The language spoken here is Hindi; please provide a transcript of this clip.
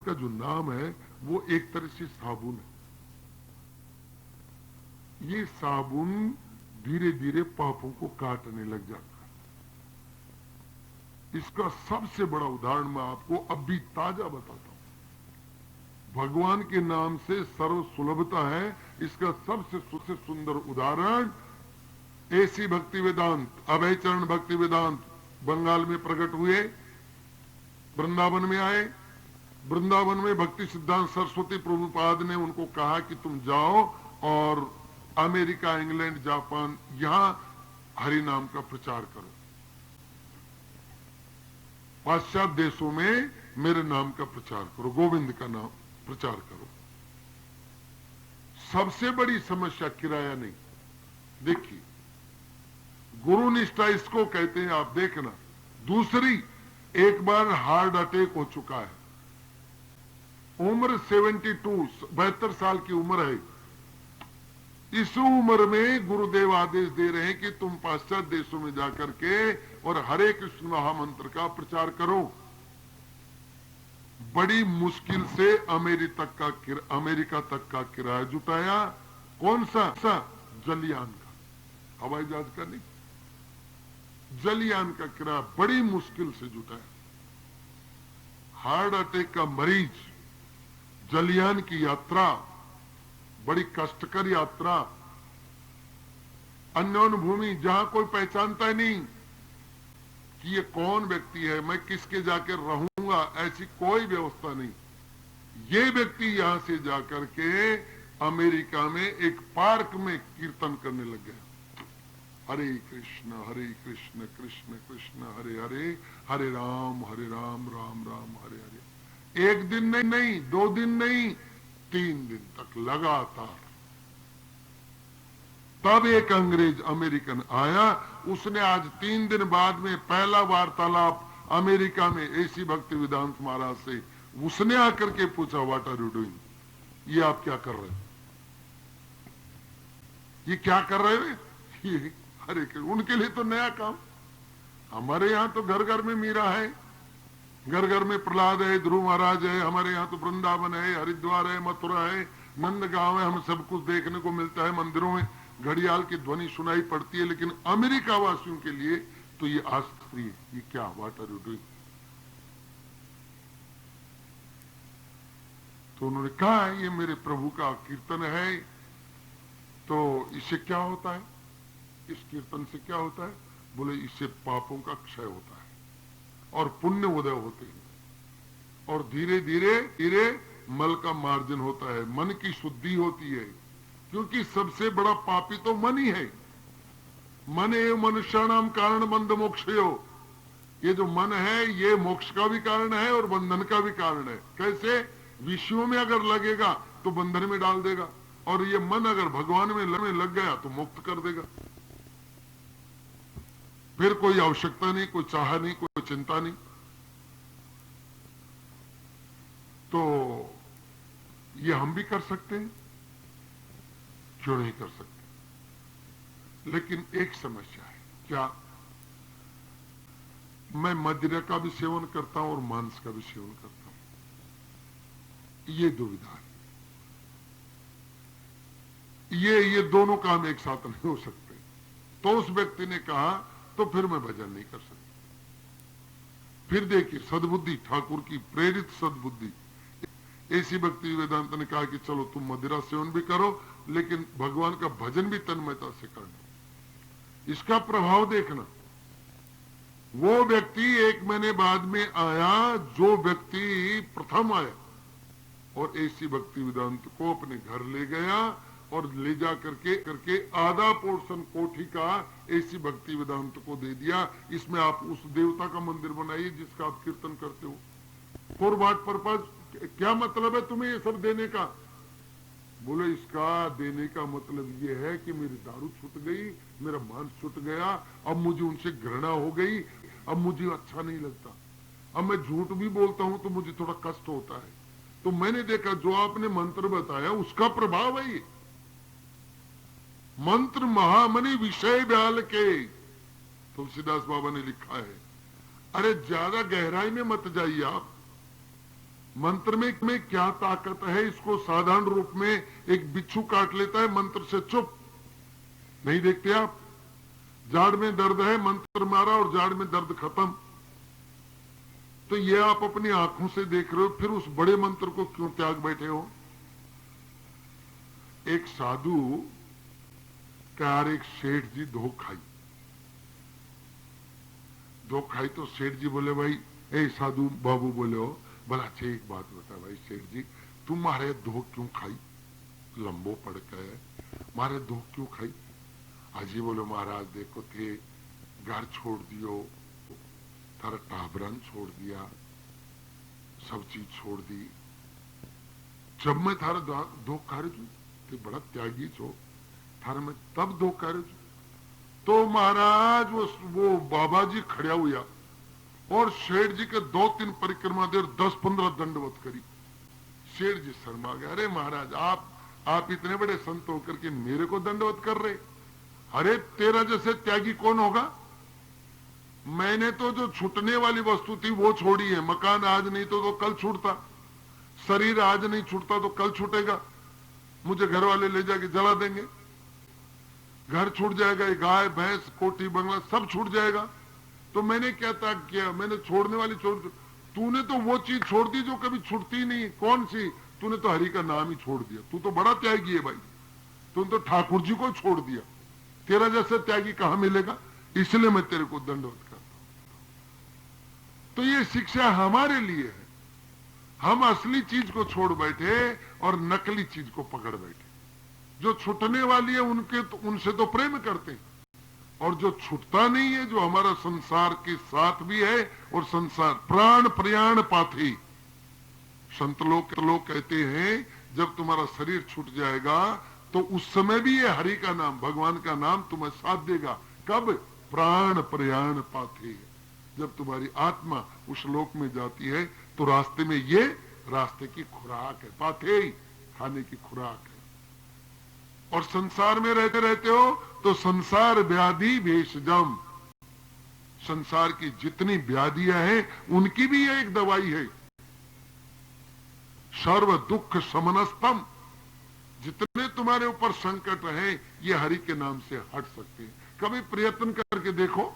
का जो नाम है वो एक तरह से साबुन है। ये साबुन धीरे धीरे पापों को काटने लग जाता है। इसका सबसे बड़ा उदाहरण मैं आपको अभी ताजा बताता हूं। भगवान के नाम से सर्व सुलभता है। इसका सबसे सुंदर उदाहरण ऐसी भक्ति वेदांत, अभय चरण भक्ति वेदांत बंगाल में प्रकट हुए, वृंदावन में आए। वृंदावन में भक्ति सिद्धांत सरस्वती प्रभुपाद ने उनको कहा कि तुम जाओ और अमेरिका, इंग्लैंड, जापान, यहां हरि नाम का प्रचार करो। पाश्चात्य देशों में मेरे नाम का प्रचार करो, गोविंद का नाम प्रचार करो। सबसे बड़ी समस्या किराया नहीं। देखिए, गुरु निष्ठा इसको कहते हैं, आप देखना। दूसरी, एक बार हार्ट अटैक हो चुका है, उम्र 72 साल की उम्र है। इस उम्र में गुरुदेव आदेश दे रहे हैं कि तुम पाश्चात्य देशों में जाकर के और हरे कृष्ण महामंत्र का प्रचार करो। बड़ी मुश्किल से अमेरिका तक का किराया जुटाया। कौन सा? जलयान का, हवाई जहाज का नहीं, जलयान का किराया बड़ी मुश्किल से जुटाया। हार्ट अटैक का मरीज, जलयान की यात्रा, बड़ी कष्टकर यात्रा, अननोन भूमि, जहां कोई पहचानता ही नहीं कि ये कौन व्यक्ति है, मैं किसके जाकर रहूंगा, ऐसी कोई व्यवस्था नहीं। ये व्यक्ति यहां से जाकर के अमेरिका में एक पार्क में कीर्तन करने लग गया। हरे कृष्ण कृष्ण कृष्ण हरे हरे, हरे राम राम राम हरे हरे। एक दिन नहीं, 2 दिन नहीं, 3 दिन तक लगातार। तब एक अंग्रेज अमेरिकन आया, उसने आज 3 दिन बाद में पहला वार्तालाप अमेरिका में ऐसी भक्ति वेदांत महाराज से, उसने आकर के पूछा, व्हाट आर यू डूइंग? ये आप क्या कर रहे हो? ये क्या कर रहे हो? ये हरे उनके लिए तो नया काम। हमारे यहां तो घर घर में मीरा है, घर घर में प्रहलाद है, ध्रुव महाराज है। हमारे यहाँ तो वृंदावन है, हरिद्वार है, मथुरा है, नंदगांव है। हमें सब कुछ देखने को मिलता है। मंदिरों में घड़ियाल की ध्वनि सुनाई पड़ती है। लेकिन अमेरिका वासियों के लिए तो ये आश्चर्य है। ये क्या? What are you doing? तो उन्होंने कहा, ये मेरे प्रभु का कीर्तन है। तो इससे क्या होता है? इस कीर्तन से क्या होता है? बोले, इससे पापों का क्षय होता है और पुण्य उदय होते हैं और धीरे धीरे धीरे मल का मार्जन होता है, मन की शुद्धि होती है। क्योंकि सबसे बड़ा पापी तो मन ही है। मन एव मनुष्याणाम कारण बंध मोक्षयो। ये जो मन है, ये मोक्ष का भी कारण है और बंधन का भी कारण है। कैसे? विषयों में अगर लगेगा तो बंधन में डाल देगा, और ये मन अगर भगवान में लग गया तो मुक्त कर देगा। फिर कोई आवश्यकता नहीं, कोई चाह नहीं, कोई चिंता नहीं। तो ये हम भी कर सकते हैं, क्यों नहीं कर सकते? लेकिन एक समस्या है। क्या? मैं मदिरा का भी सेवन करता हूं और मांस का भी सेवन करता हूं। ये दुविधा है। ये दोनों काम एक साथ नहीं हो सकते। तो उस व्यक्ति ने कहा, तो फिर मैं भजन नहीं कर सकता। फिर देखिए, सद्बुद्धि, ठाकुर की प्रेरित सद्बुद्धि। ऐसी भक्ति वेदांत ने कहा कि चलो तुम मदिरा सेवन भी करो, लेकिन भगवान का भजन भी तन्मयता से करना। इसका प्रभाव देखना। वो व्यक्ति 1 महीने बाद में आया, जो व्यक्ति प्रथम आया, और ऐसी भक्ति वेदांत को अपने घर ले गया और ले जा करके आधा पोर्शन कोठी का ऐसी भक्ति वेदांत को दे दिया। इसमें आप उस देवता का मंदिर बनाइए जिसका आप कीर्तन करते हो। For what purpose? क्या मतलब है तुम्हें ये सब देने का? बोले, इसका देने का मतलब ये है कि मेरी दारू छूट गई, मेरा मांस छूट गया, अब मुझे उनसे घृणा हो गई, अब मुझे अच्छा नहीं लगता, अब मैं झूठ भी बोलता हूं तो मुझे थोड़ा कष्ट होता है। तो मैंने देखा जो आपने मंत्र बताया उसका प्रभाव है ये। मंत्र महामणि विषय ब्याल के, तुलसीदास बाबा ने लिखा है। अरे ज्यादा गहराई में मत जाइए आप। मंत्र में क्या ताकत है, इसको साधारण रूप में एक बिच्छू काट लेता है, मंत्र से चुप। नहीं देखते आप, जाड़ में दर्द है, मंत्र मारा और जाड़ में दर्द खत्म। तो ये आप अपनी आंखों से देख रहे हो, फिर उस बड़े मंत्र को क्यों त्याग बैठे हो? एक साधु का एक सेठ जी धोख खाई तो सेठ जी बोले, भाई ए साधु बाबू बोले हो, बोला अच्छा एक बात बता भाई सेठ जी, तुम्हारे धोख क्यों खाई? लंबो पड़ गए, मारे धोख क्यों खाई? हाजी बोले महाराज देखो थे, घर छोड़ दियो, थारा टाबरन छोड़ दिया, सब चीज छोड़ दी। जब मैं थारा धोख खा रही थी, बड़ा त्यागी छो, थारा मैं तब धोख खा रही थी। तो महाराज वो बाबा जी खड़ा हुआ और शेठ जी के 2-3 परिक्रमा देर 10-15 दंडवत करी। शेठ जी शर्मा गए, अरे महाराज आप इतने बड़े संत होकर के मेरे को दंडवत कर रहे? अरे तेरा जैसे त्यागी कौन होगा? मैंने तो जो छूटने वाली वस्तु थी वो छोड़ी है। मकान आज नहीं तो कल छूटता, शरीर आज नहीं छूटता तो कल छूटेगा, मुझे घर वाले ले जाके जला देंगे, घर छूट जाएगा, गाय भैंस कोठी बंगला सब छूट जाएगा। तो मैंने क्या त्याग किया? मैंने छोड़ने वाली छोड़। तूने तो वो चीज छोड़ दी जो कभी छूटती नहीं। कौन सी? तूने तो हरि का नाम ही छोड़ दिया। तू तो बड़ा त्यागी है भाई, तूने तो ठाकुर जी को छोड़ दिया। तेरा जैसे त्यागी कहां मिलेगा? इसलिए मैं तेरे को दंडवत करता हूं। तो ये शिक्षा हमारे लिए है। हम असली चीज को छोड़ बैठे और नकली चीज को पकड़ बैठे। जो छूटने वाली है उनसे तो प्रेम करते हैं, और जो छूटता नहीं है, जो हमारा संसार के साथ भी है और संसार प्राण प्रयाण पाथी। संत लोग कहते हैं जब तुम्हारा शरीर छूट जाएगा तो उस समय भी ये हरि का नाम, भगवान का नाम तुम्हें साथ देगा। कब? प्राण प्रयाण पाथी। जब तुम्हारी आत्मा उस लोक में जाती है तो रास्ते में ये रास्ते की खुराक है, पाथे खाने की खुराक है। और संसार में रहते रहते हो तो संसार व्याधि भेषजम, संसार की जितनी व्याधियां हैं उनकी भी ये एक दवाई है। सर्व दुख समनस्तम, जितने तुम्हारे ऊपर संकट हैं ये हरि के नाम से हट सकते हैं। कभी प्रयत्न करके देखो,